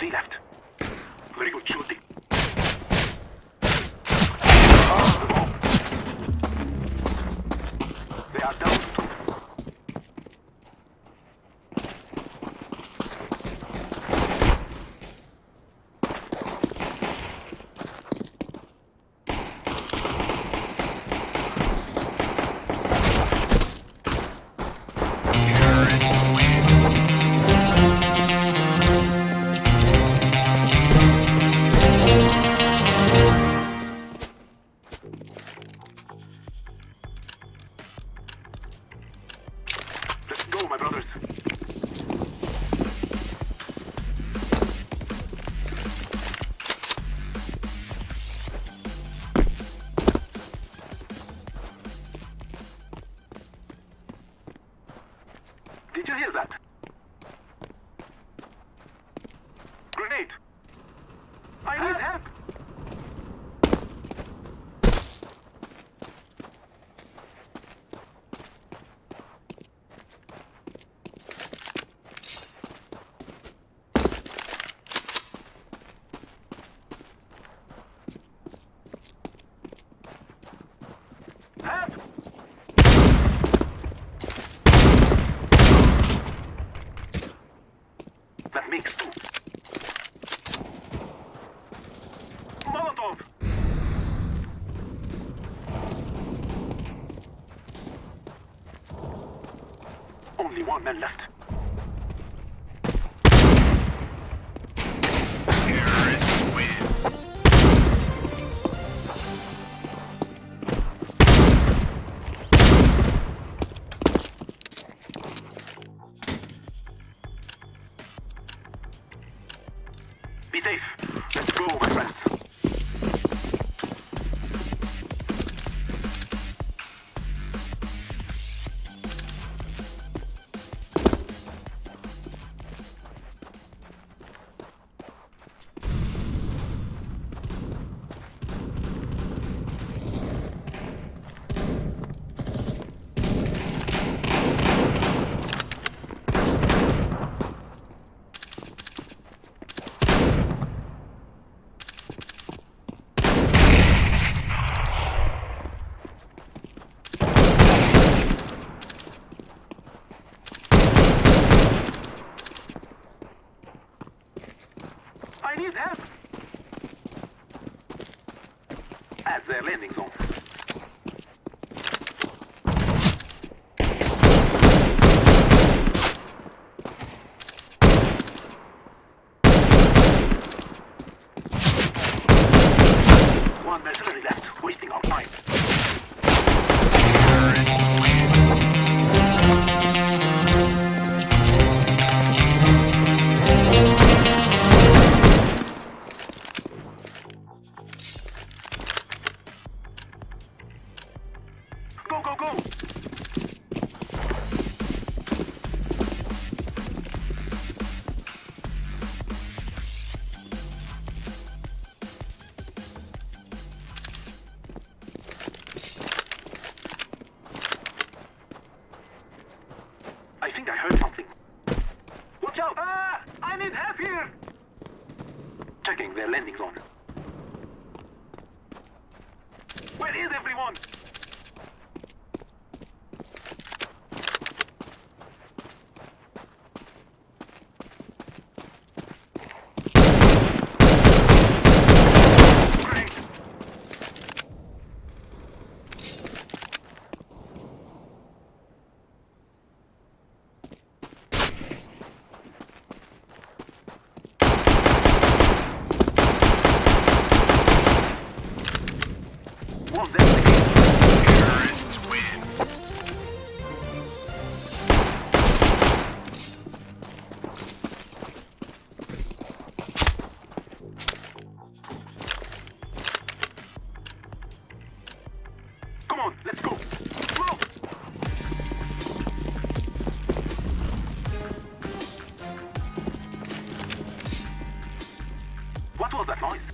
3 left. Very good shooting. They are down to 2. Let's go, my brothers. Did you hear that? Grenade! I need help! Help! That makes 2. Molotov! Only 1 man left. Terrorists win. Be safe. Let's go, my friends. I need help! At their landing zone. One mercenary left, wasting our time. Terrorists win. Go, go, go! I think I heard something. Watch out! Ah! I need help here! Checking their landing zone. Where is everyone? Great! One there. Terrorists win. Come on, let's go. Move! What was that noise?